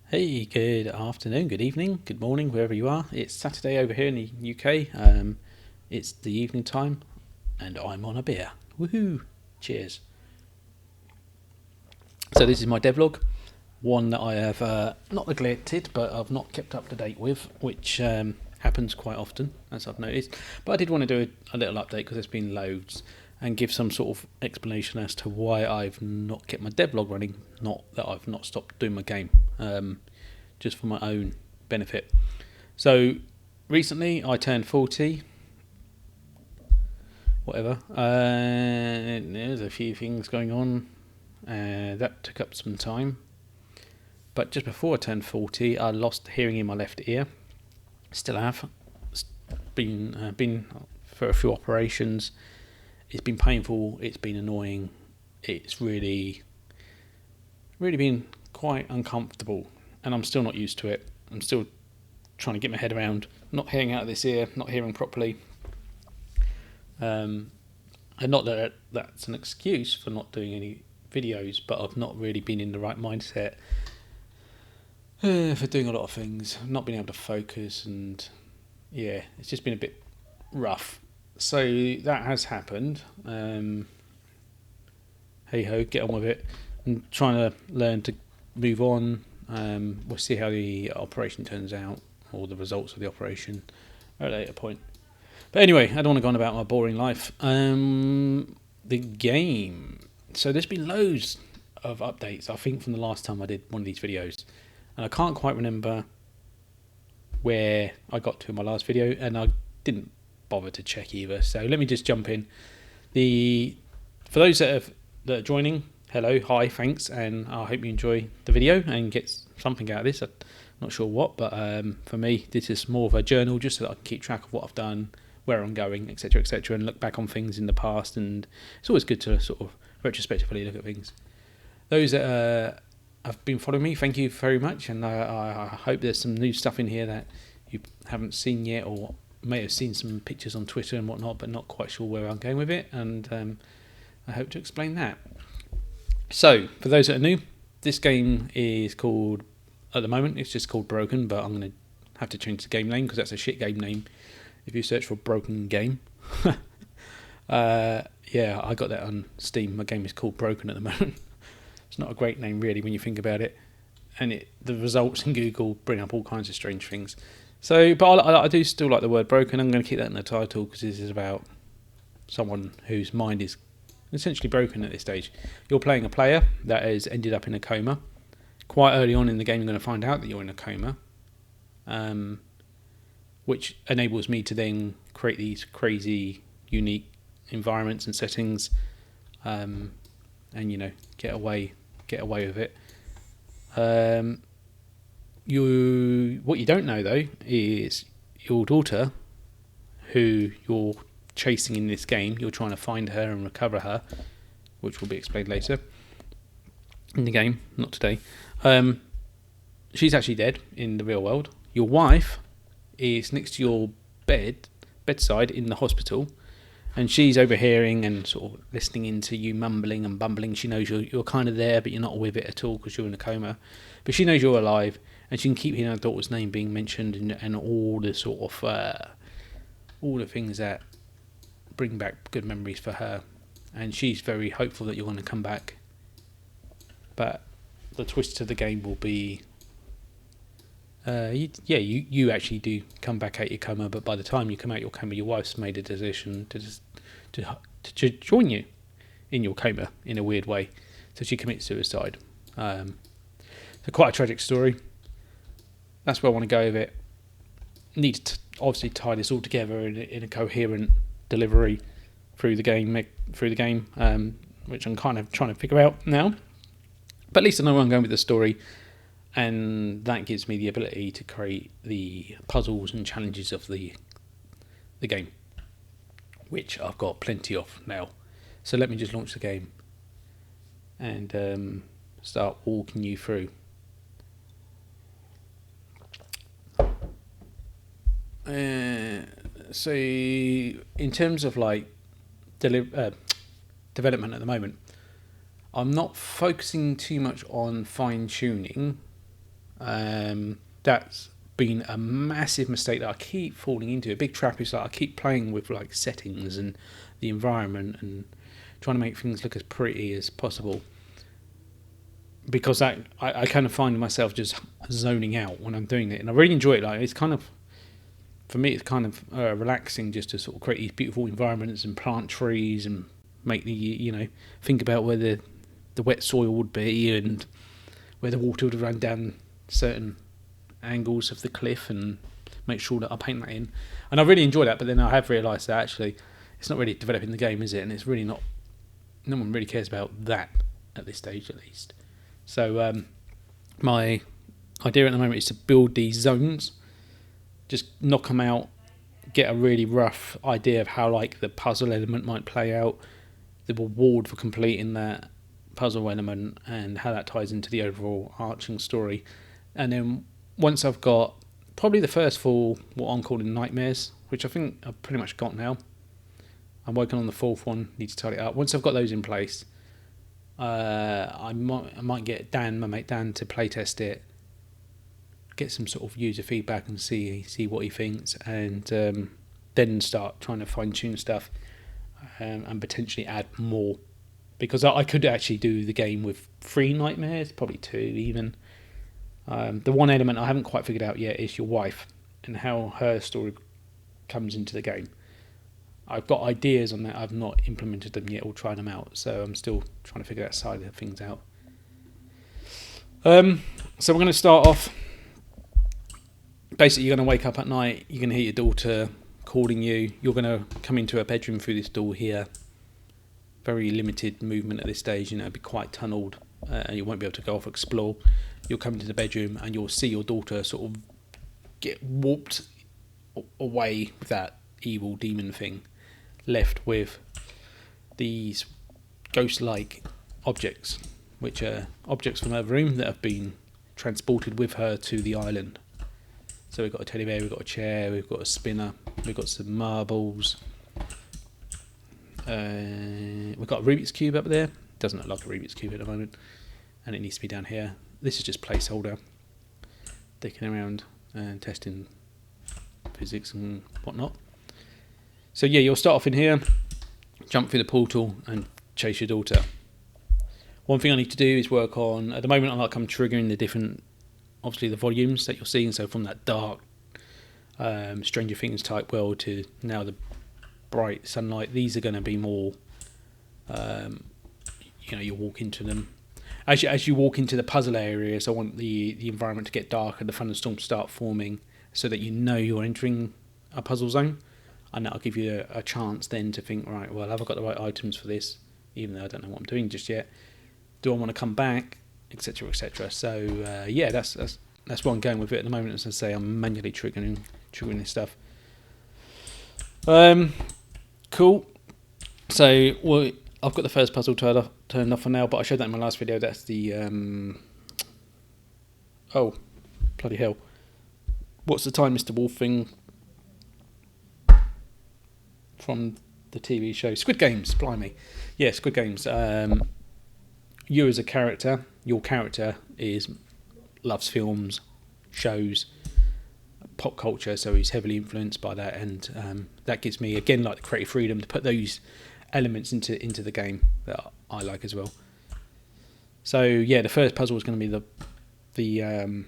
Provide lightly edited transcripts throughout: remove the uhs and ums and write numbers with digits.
Hey, good afternoon, good evening, good morning, wherever you are. It's Saturday over here in the UK. It's the evening time, and I'm on a beer. Woohoo! Cheers. So this is my devlog, one that I have not neglected, but I've not kept up to date with, which happens quite often, as I've noticed. But I did want to do a little update because there's been loads, and give some sort of explanation as to why I've not kept my devlog running. Not that I've not stopped doing my game. Just for my own benefit. So recently I turned 40, whatever. There's a few things going on. That took up some time. But just before I turned 40, I lost hearing in my left ear. Still have. It's been for a few operations. It's been painful. It's been annoying. It's really been quite uncomfortable, and I'm still not used to it. I'm still trying to get my head around not hearing out of this ear, not hearing properly. And not that that's an excuse for not doing any videos, but I've not really been in the right mindset for doing a lot of things. Not being able to focus, and yeah, it's just been a bit rough. So that has happened. Hey ho, get on with it. I'm trying to learn to move on. We'll see how the operation turns out, or the results of the operation at a later point. But anyway, I don't want to go on about my boring life. The game. So there's been loads of updates, I think, from the last time I did one of these videos. And I can't quite remember where I got to in my last video, and I didn't bother to check either. So let me just jump in. For those that are joining, hello, hi, thanks, and I hope you enjoy the video and get something out of this. I'm not sure what, but for me, this is more of a journal, just so that I can keep track of what I've done, where I'm going, etc., etc., and look back on things in the past. And it's always good to sort of retrospectively look at things. Those that have been following me, thank you very much, and I hope there's some new stuff in here that you haven't seen yet, or may have seen some pictures on Twitter and whatnot, but not quite sure where I'm going with it, and I hope to explain that. So, for those that are new, this game is called, at the moment, it's just called Broken, but I'm going to have to change the game name because that's a shit game name if you search for Broken Game. Yeah, I got that on Steam. My game is called Broken at the moment. It's not a great name, really, when you think about it. And the results in Google bring up all kinds of strange things. So, but I do still like the word broken. I'm going to keep that in the title because this is about someone whose mind is essentially broken at this stage. You're playing a player that has ended up in a coma. Quite early on in the game, you're going to find out that you're in a coma, which enables me to then create these crazy, unique environments and settings, and get away with it. What you don't know though is your daughter, who you're chasing in this game. You're trying to find her and recover her, which will be explained later in the game, not today. She's actually dead in the real world. Your wife is next to your bedside in the hospital, and she's overhearing and sort of listening into you mumbling and bumbling. She knows you're kind of there, but you're not with it at all because you're in a coma. But she knows you're alive, and she can keep hearing her daughter's name being mentioned, and all the sort of all the things that bring back good memories for her. And she's very hopeful that you're going to come back. But the twist to the game will be, you actually do come back out your coma, but by the time you come out your coma, your wife's made a decision to join you in your coma in a weird way. So she commits suicide. So quite a tragic story. That's where I want to go with it. Need to obviously tie this all together in a coherent delivery through the game, which I'm kind of trying to figure out now. But at least I know where I'm going with the story, and that gives me the ability to create the puzzles and challenges of the game, which I've got plenty of now. So let me just launch the game and start walking you through. So in terms of like development at the moment, I'm not focusing too much on fine tuning That's been a massive mistake that I keep falling into. A big trap is like I keep playing with like settings and the environment and trying to make things look as pretty as possible, because I kind of find myself just zoning out when I'm doing it, and I really enjoy it. Like, it's kind of, for me, it's kind of relaxing just to sort of create these beautiful environments and plant trees and make the, think about where the wet soil would be and where the water would run down certain angles of the cliff, and make sure that I paint that in. And I really enjoy that, but then I have realised that actually it's not really developing the game, is it? And it's really not, no one really cares about that at this stage, at least. So my idea at the moment is to build these zones, just knock them out, get a really rough idea of how like the puzzle element might play out, the reward for completing that puzzle element, and how that ties into the overall arching story. And then once I've got probably the first 4, what I'm calling nightmares, which I think I've pretty much got now. I'm working on the 4th one, need to tidy it up. Once I've got those in place, I might get Dan, my mate Dan, to playtest it, get some sort of user feedback and see what he thinks, and then start trying to fine tune stuff, and potentially add more, because I could actually do the game with 3 nightmares, probably 2 even. The one element I haven't quite figured out yet is your wife and how her story comes into the game. I've got ideas on that, I've not implemented them yet or tried them out, so I'm still trying to figure that side of things out. So we're going to start off. Basically, you're going to wake up at night, you're going to hear your daughter calling you, you're going to come into her bedroom through this door here. Very limited movement at this stage, it'll be quite tunnelled, and you won't be able to go off explore. You'll come into the bedroom and you'll see your daughter sort of get warped away with that evil demon thing, left with these ghost-like objects, which are objects from her room that have been transported with her to the island. So we've got a teddy bear, we've got a chair, we've got a spinner, we've got some marbles, we've got a Rubik's Cube up there. Doesn't look like a Rubik's Cube at the moment, and it needs to be down here. This is just placeholder, dicking around and testing physics and whatnot. So yeah, you'll start off in here, jump through the portal and chase your daughter. One thing I need to do is work on, at the moment I'm triggering the different, obviously the volumes that you're seeing, so from that dark Stranger Things type world to now the bright sunlight. These are going to be more, you walk into them. As you walk into the puzzle areas, I want the environment to get dark and the thunderstorms start forming, so that you're entering a puzzle zone, and that'll give you a chance then to think, right, well, have I got the right items for this, even though I don't know what I'm doing just yet. Do I want to come back, etc., etc. So that's where I'm going with it at the moment. As I say, I'm manually triggering this stuff. Cool. So I've got the first puzzle turned off for now, but I showed that in my last video. That's the oh, bloody hell! What's the time, Mr. Wolf thing from the TV show Squid Games? Blimey, yeah, Squid Games. You as a character, your character loves films, shows, pop culture, so he's heavily influenced by that, and that gives me, again, like the creative freedom to put those elements into the game that I like as well. So yeah, the first puzzle is going to be the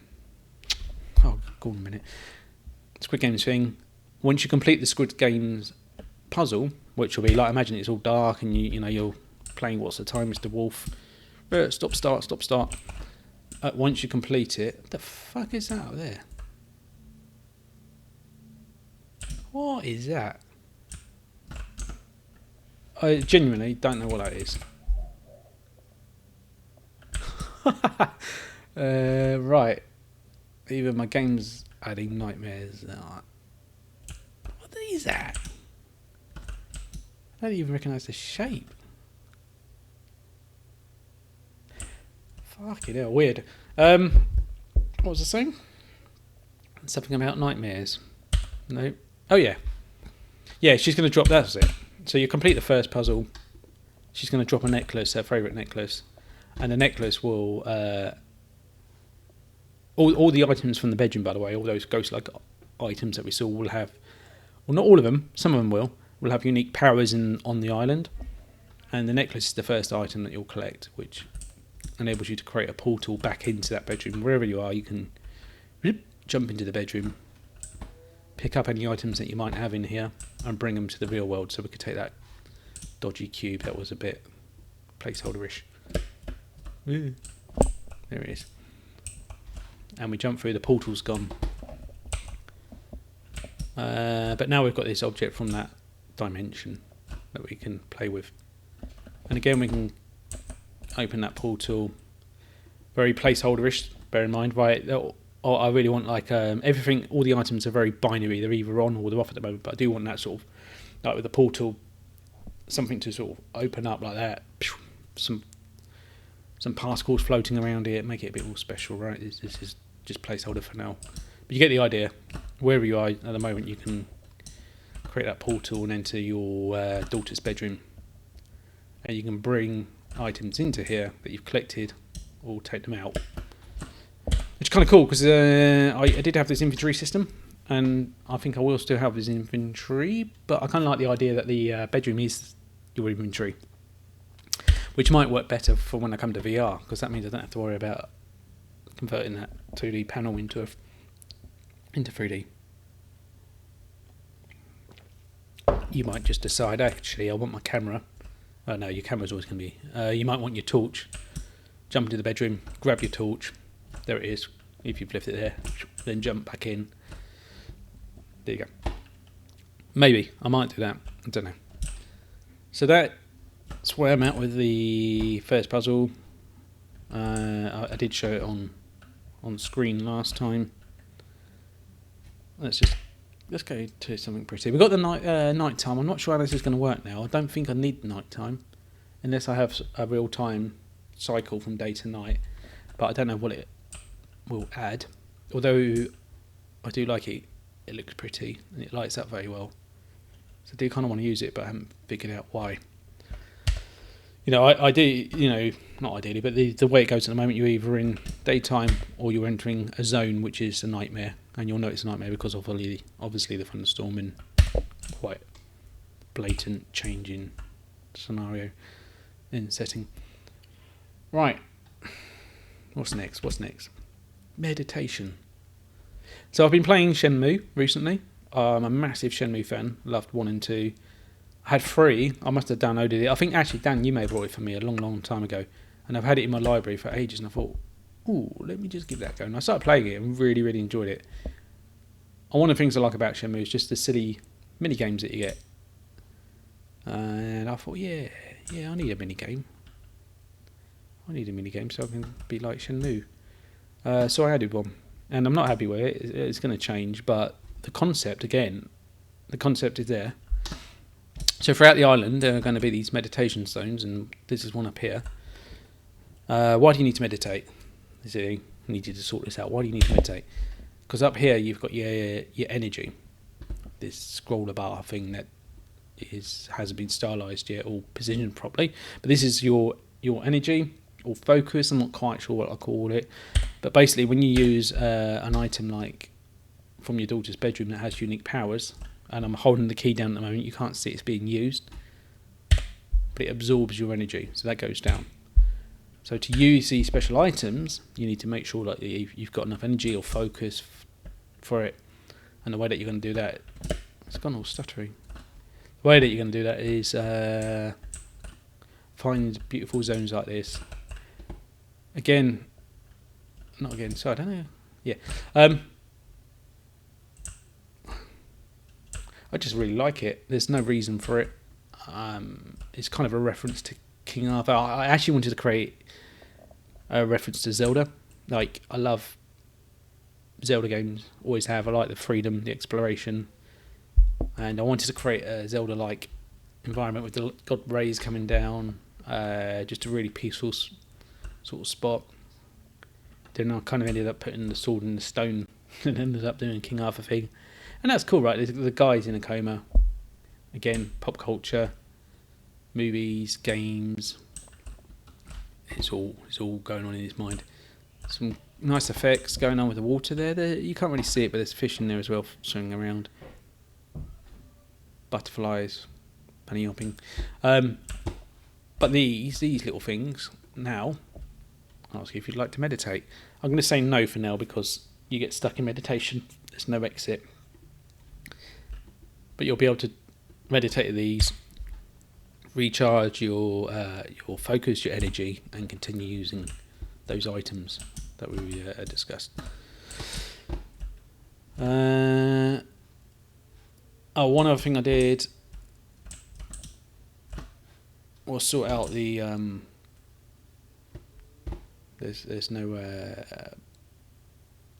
go on a minute, Squid Games thing. Once you complete the Squid Games puzzle, which will be like, imagine it's all dark and you're playing What's the Time, Mr. Wolf. Stop start. Once you complete it, what the fuck is that out there? What is that? I genuinely don't know what that is. Right. Even my game's adding nightmares. What is that? I don't even recognise the shape. Fucking hell, weird. What was I saying? Something about nightmares. No. Oh yeah. Yeah, she's going to drop, that's it. So you complete the first puzzle. She's going to drop a necklace, her favourite necklace. And the necklace will all the items from the bedroom, by the way, all those ghost-like items that we saw will have, well, not all of them, some of them will have unique powers on the island. And the necklace is the first item that you'll collect, which enables you to create a portal back into that bedroom. Wherever you are, you can jump into the bedroom, pick up any items that you might have in here, and bring them to the real world. So we could take that dodgy cube that was a bit placeholder-ish. There it is. And we jump through, the portal's gone. But now we've got this object from that dimension that we can play with. And again, we can open that portal. Very placeholder-ish, bear in mind, right? I really want like everything, all the items are very binary. They're either on or they're off at the moment, but I do want that sort of, like with the portal, something to sort of open up like that. Some particles floating around it, make it a bit more special, right? This is just placeholder for now. But you get the idea. Wherever you are at the moment, you can create that portal and enter your daughter's bedroom. And you can bring items into here that you've collected or take them out. Which is kind of cool because I did have this inventory system, and I think I will still have this inventory, but I kind of like the idea that the bedroom is your inventory, which might work better for when I come to VR, because that means I don't have to worry about converting that 2D panel into 3D. You might just decide, actually, I want my camera. Oh no, your camera's always going to be. You might want your torch. Jump into the bedroom, grab your torch. There it is. If you've left it there, then jump back in. There you go. Maybe I might do that. I don't know. So that's where I'm at with the first puzzle. I did show it on screen last time. Let's go to something pretty. We've got the night time. I'm not sure how this is going to work now. I don't think I need night time unless I have a real time cycle from day to night. But I don't know what it will add. Although I do like it. It looks pretty and it lights up very well. So I do kind of want to use it, but I haven't figured out why. You know, I do, you know, not ideally, but the way it goes at the moment, you're either in daytime or you're entering a zone which is a nightmare. And you'll know it's a nightmare because of obviously the thunderstorm and quite blatant change in scenario in setting. Right. What's next? Meditation. So I've been playing Shenmue recently. I'm a massive Shenmue fan. Loved 1 and 2. I had 3. I must have downloaded it. I think actually, Dan, you may have brought it for me a long, long time ago. And I've had it in my library for ages. And I thought, ooh, let me just give that a go. And I started playing it and really, really enjoyed it. And one of the things I like about Shenmue is just the silly mini games that you get. And I thought, yeah, I need a mini game. I need a mini game so I can be like Shenmue. So I added one. And I'm not happy with it. It's going to change. But the concept is there. So throughout the island, there are going to be these meditation zones. And this is one up here. Why do you need to meditate? I need you to sort this out. Why do you need to meditate? Because up here you've got your energy, this scroller bar thing that hasn't been stylized yet or positioned properly. But this is your energy or focus. I'm not quite sure what I call it. But basically, when you use an item like from your daughter's bedroom that has unique powers, and I'm holding the key down at the moment, you can't see it's being used, but it absorbs your energy, so that goes down. So to use these special items, you need to make sure that you've got enough energy or focus for it. And the way that you're going to do that, it's gone all stuttery. The way that you're going to do that is find beautiful zones like this. So I don't know. Yeah. I just really like it. There's no reason for it. It's kind of a reference to King Arthur. I actually wanted to create a reference to Zelda. Like, I love Zelda games, always have. I like the freedom, the exploration, and I wanted to create a Zelda-like environment with the god rays coming down, just a really peaceful sort of spot. Then I kind of ended up putting the sword in the stone and ended up doing a King Arthur thing, and that's cool, right? The guy's in a coma. Again, pop culture. Movies, games, it's all going on in his mind. Some nice effects going on with the water there. You can't really see it, but there's fish in there as well swimming around. Butterflies, bunny hopping. But these little things, now, I'll ask you if you'd like to meditate. I'm going to say no for now because you get stuck in meditation. There's no exit. But you'll be able to meditate with these, recharge your focus, your energy, and continue using those items that we discussed. One other thing I did was sort out the there's no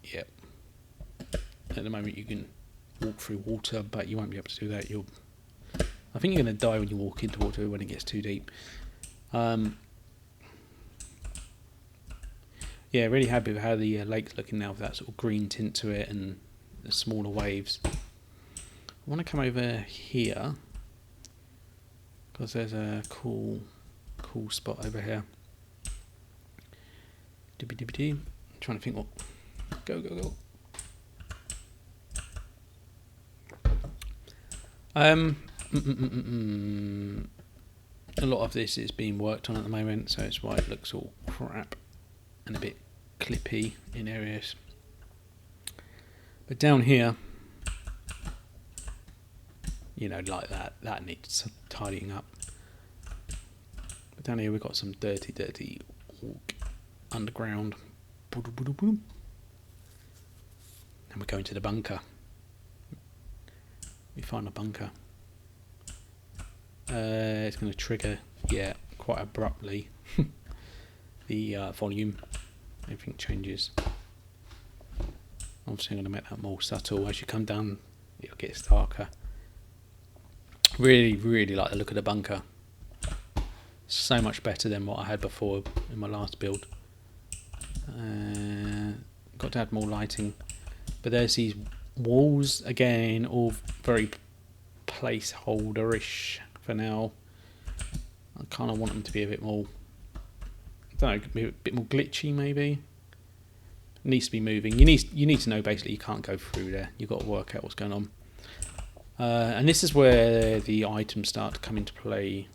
yeah, at the moment you can walk through water, but you won't be able to do that. I think you're going to die when you walk into water when it gets too deep. Yeah, really happy with how the lake's looking now with that sort of green tint to it and the smaller waves. I want to come over here because there's a cool spot over here. I'm trying to think what. Go. A lot of this is being worked on at the moment, so it's why it looks all crap and a bit clippy in areas. But down here, like that needs tidying up. But down here we've got some dirty underground. And we're going to the bunker. We find a bunker. It's going to trigger, quite abruptly. The volume, everything changes. Obviously I'm going to make that more subtle. As you come down, it gets darker. Really, really like the look of the bunker. So much better than what I had before in my last build. Got to add more lighting. But there's these walls, again, all very placeholder-ish for now. I kind of want them to be a bit more, I don't know, a bit more glitchy maybe. It needs to be moving. You need to know basically you can't go through there. You've got to work out what's going on. And this is where the items start to come into play.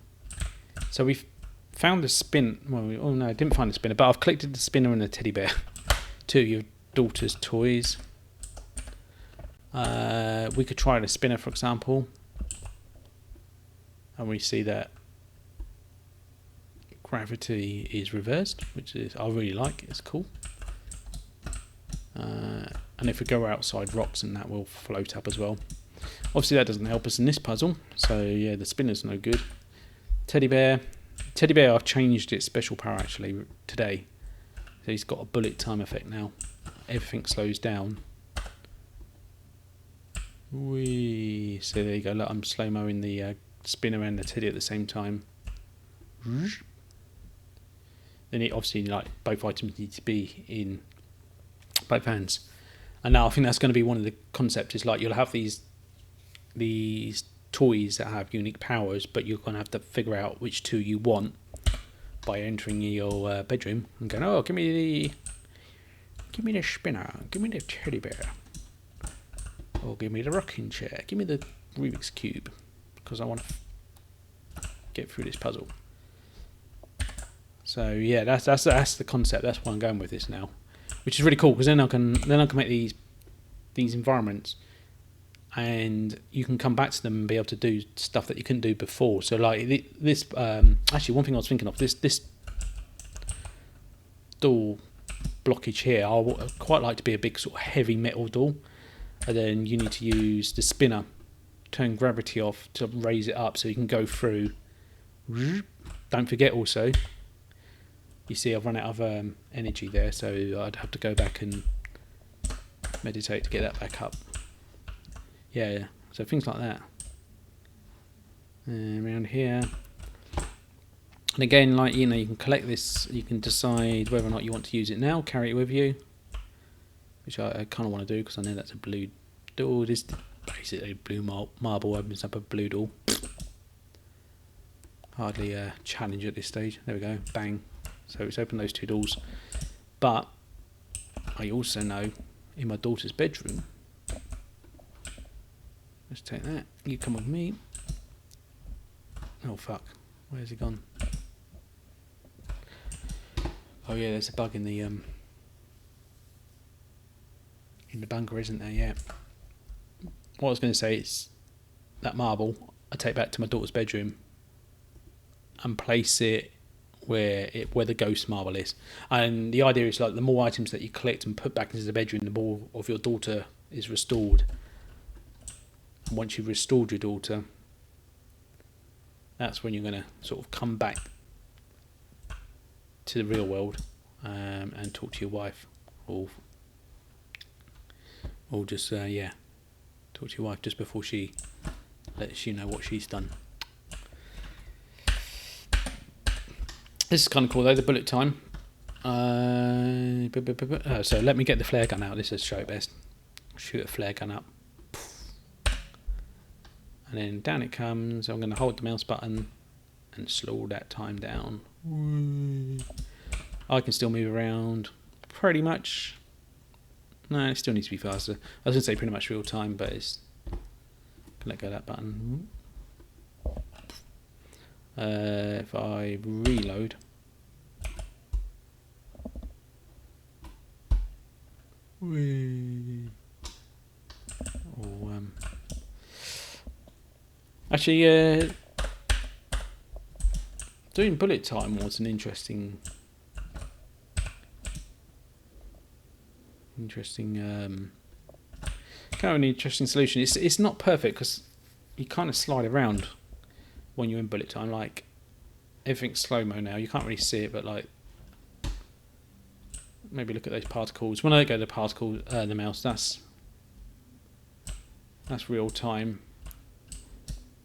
So we've found a spin. Well, I didn't find a spinner, but I've collected the spinner and the teddy bear. Two of your daughter's toys. We could try the spinner, for example. And we see that gravity is reversed, which is I really like. It's cool. And if we go outside rocks, and that will float up as well. Obviously that doesn't help us in this puzzle, so yeah, the spinner's no good. Teddy bear, I've changed its special power actually today. So he's got a bullet time effect now. Everything slows down. Whee! So there you go. Look, I'm slow-moing the spinner and the teddy at the same time. Then it obviously, like, both items need to be in both hands. And now I think that's going to be one of the concepts. Is like you'll have these toys that have unique powers, but you're going to have to figure out which two you want by entering your bedroom and going, oh, give me the spinner, give me the teddy bear, or give me the rocking chair, give me the Rubik's Cube, because I want to get through this puzzle. So yeah, that's the concept. That's why I'm going with this now, which is really cool because then I can make these environments, and you can come back to them and be able to do stuff that you couldn't do before. So like this, actually, one thing I was thinking of, this door blockage here, I would quite like to be a big sort of heavy metal door, and then you need to use the spinner, turn gravity off to raise it up so you can go through. Don't forget also, you see I've run out of energy there, so I'd have to go back and meditate to get that back up. Yeah, so things like that. Around here. And again, like, you can collect this, you can decide whether or not you want to use it now, carry it with you, which I kind of want to do because I know that's a blue door. This basically a blue marble opens up a blue door. Hardly a challenge at this stage. There we go, bang. So it's opened those two doors. But I also know in my daughter's bedroom. Let's take that. You come with me. Oh fuck! Where's he gone? Oh yeah, there's a bug in the bunker, isn't there? Yeah. What I was going to say is that marble I take back to my daughter's bedroom and place it where the ghost marble is. And the idea is like the more items that you collect and put back into the bedroom, the more of your daughter is restored. And once you've restored your daughter, that's when you're going to sort of come back to the real world and talk to your wife, or just talk to your wife just before she lets you know what she's done. This is kind of cool though, the bullet time. So let me get the flare gun out. This is show it best. Shoot a flare gun up, and then down it comes. I'm going to hold the mouse button and slow that time down. I can still move around pretty much. No, it still needs to be faster. I was going to say pretty much real time, but it's... Can let go of that button. If I reload... Actually, doing bullet time was an interesting kind of an interesting solution. It's not perfect because you kind of slide around when you're in bullet time. Like everything's slow-mo now. You can't really see it, but like maybe look at those particles. When I let go of the particle, the mouse, that's real time.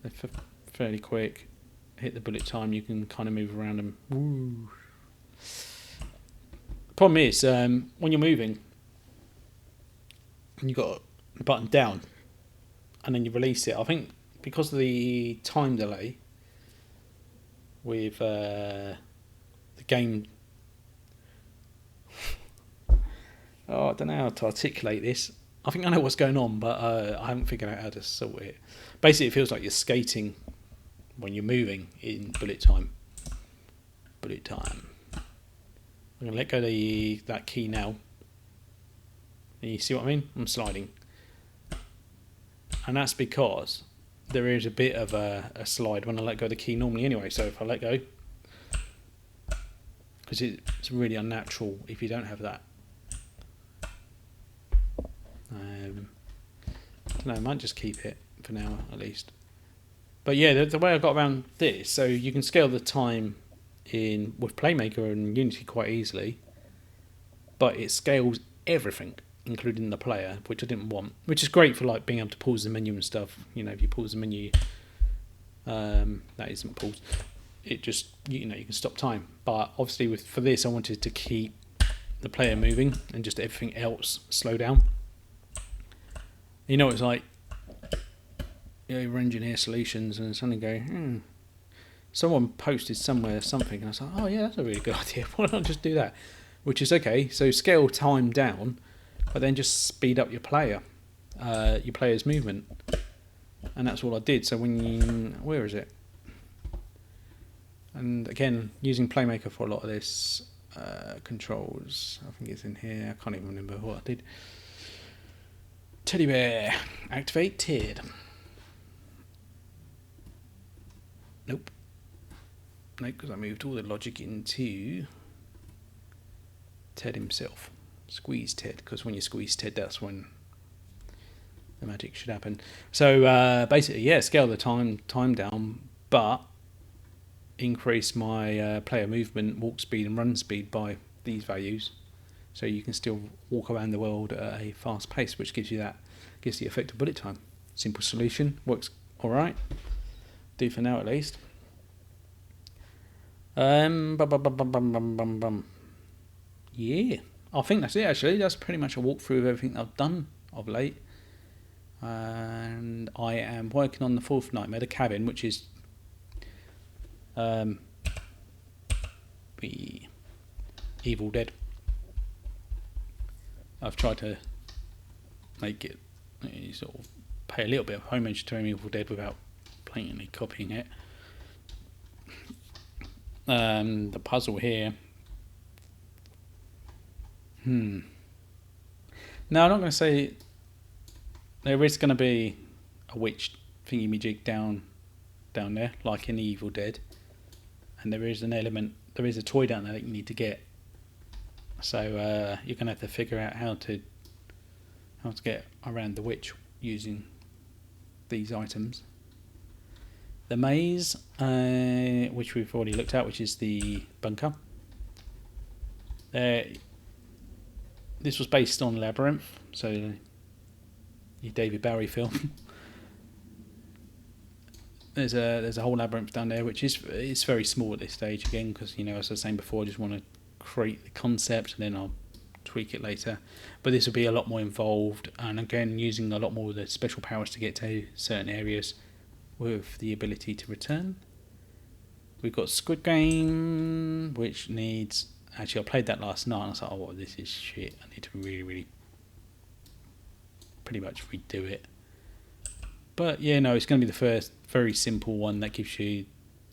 They're fairly quick. Hit the bullet time, you can kind of move around them. Woo. The problem is when you're moving and you've got the button down and then you release it, I think because of the time delay with the game... I don't know how to articulate this. I think I know what's going on, but I haven't figured out how to sort it. Basically, it feels like you're skating when you're moving in bullet time. Bullet time. I'm going to let go of that key now. And you see what I mean? I'm sliding. And that's because there is a bit of a slide when I let go of the key normally anyway. So if I let go, because it's really unnatural if you don't have that. I don't know, I might just keep it for now at least. But yeah, the way I got around this, so you can scale the time with Playmaker and Unity quite easily, but it scales everything, including the player, which I didn't want. Which is great for like being able to pause the menu and stuff. You know, if you pause the menu, that isn't paused. It just you can stop time. But obviously for this, I wanted to keep the player moving and just everything else slow down. You know, it's like you're engineer solutions and suddenly go, someone posted somewhere something, and I was like, oh yeah, that's a really good idea. Why don't I just do that? Which is okay. So scale time down, but then just speed up your player's movement, and that's all I did. So where is it? And again, using Playmaker for a lot of this controls. I think it's in here. I can't even remember what I did. Teddy bear activated. Nope, because I moved all the logic into Ted himself. Squeeze Ted, because when you squeeze Ted, that's when the magic should happen. So basically, yeah, scale the time down, but increase my player movement, walk speed, and run speed by these values, so you can still walk around the world at a fast pace, which gives the effect of bullet time. Simple solution, works all right. Do for now at least. Yeah, I think that's it actually. That's pretty much a walkthrough of everything I've done of late. And I am working on the fourth nightmare, the cabin, which is the Evil Dead. I've tried to make it sort of pay a little bit of homage to Evil Dead without blatantly copying it. The puzzle here. No, I'm not going to say there is going to be a witch thingy-majig down there, like in Evil Dead, and there is a toy down there that you need to get. So you're going to have to figure out how to get around the witch using these items. The maze, which we've already looked at, which is the bunker. This was based on Labyrinth, so your David Bowie film. There's a whole labyrinth down there, which is very small at this stage again, because as I was saying before, I just want to create the concept and then I'll tweak it later. But this will be a lot more involved, and again using a lot more of the special powers to get to certain areas with the ability to return. We've got Squid Game, which needs... Actually, I played that last night and I was like, oh, this is shit. I need to really, really pretty much redo it. But yeah, no, it's going to be the first very simple one that gives you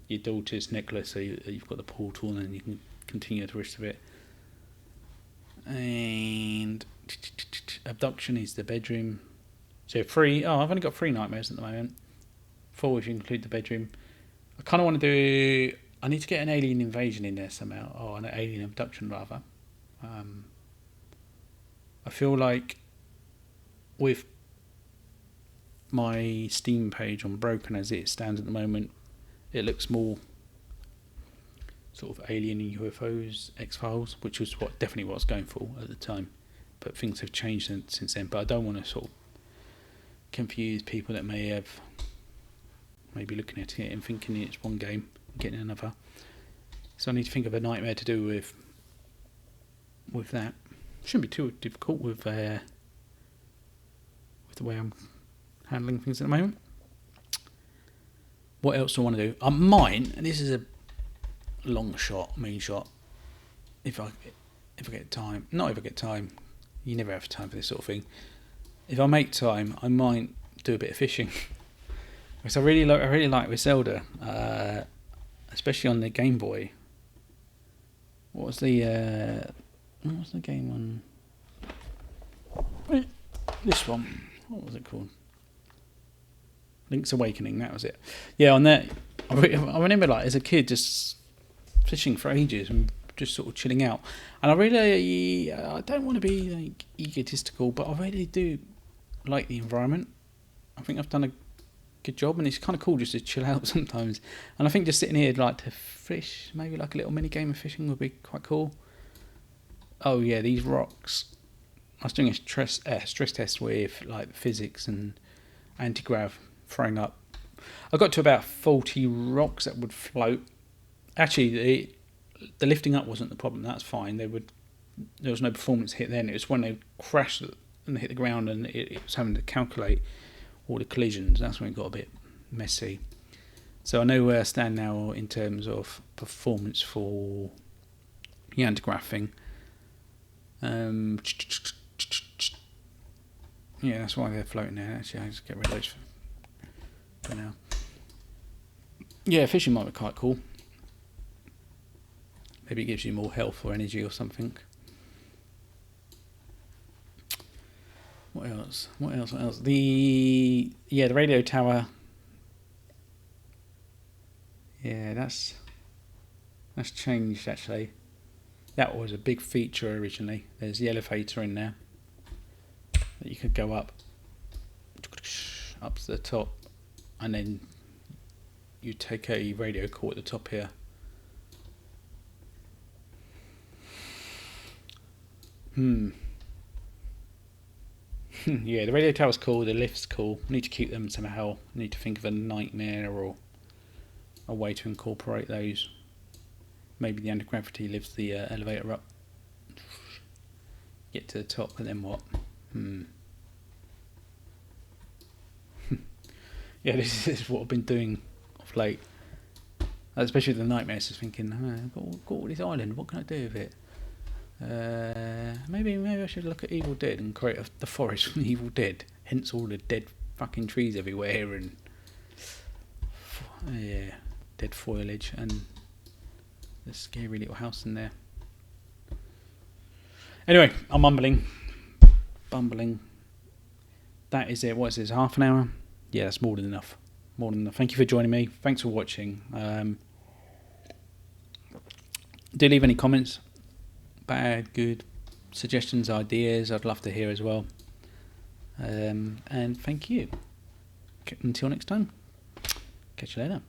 your daughter's necklace, so you've got the portal and then you can continue the rest of it. And abduction is the bedroom. So I've only got 3 nightmares at the moment. 4 if you include the bedroom. I kind of want to do... I need to get an alien invasion in there somehow, or an alien abduction rather. I feel like with my Steam page on Broken as it stands at the moment, it looks more sort of alien and UFOs, X-Files, which was definitely what I was going for at the time. But things have changed since then. But I don't want to sort of confuse people that may be looking at it and thinking it's one game and getting another. So I need to think of a nightmare to do with that. Shouldn't be too difficult with the way I'm handling things at the moment. What else do I want to do? I might, and this is a long shot, moonshot, if I get time. Not if I get time. You never have time for this sort of thing. If I make time, I might do a bit of fishing. Because I really like with Zelda, especially on the Game Boy. What was the game on? This one. What was it called? Link's Awakening. That was it. Yeah, on that, I remember like as a kid just fishing for ages and just sort of chilling out. And I don't want to be like egotistical, but I really do like the environment. I think I've done a good job, and it's kind of cool just to chill out sometimes. And I think just sitting here like to fish, maybe like a little mini game of fishing would be quite cool. Oh yeah, these rocks. I was doing a stress test with like physics and anti-grav throwing up. I got to about 40 rocks that would float. Actually, the lifting up wasn't the problem. That's fine. There was no performance hit then. It was when they crashed and hit the ground, and it was having to calculate all the collisions. That's when it got a bit messy. So I know where I stand now in terms of performance for the anti-grav thing. Yeah, that's why they're floating there. Actually, I just get rid of those for now. Yeah, fishing might be quite cool. Maybe it gives you more health or energy or something. What else? The radio tower. Yeah, that's changed actually. That was a big feature originally. There's the elevator in there that you could go up to the top, and then you take a radio call at the top here. Yeah, the radio tower's cool, the lift's cool. Need to keep them somehow. Need to think of a nightmare or a way to incorporate those. Maybe the anti-gravity lifts the elevator up. Get to the top, and then what? Yeah, this is what I've been doing of late. Especially the nightmares, just thinking, I've got all this island, what can I do with it? Maybe I should look at Evil Dead and create the forest from Evil Dead. Hence all the dead fucking trees everywhere and dead foliage and the scary little house in there. Anyway, I'm bumbling. That is it. What is this? Half an hour? Yeah, that's more than enough. More than enough. Thank you for joining me. Thanks for watching. Do leave any comments. Bad, good, suggestions, ideas. I'd love to hear as well. And thank you. Until next time. Catch you later.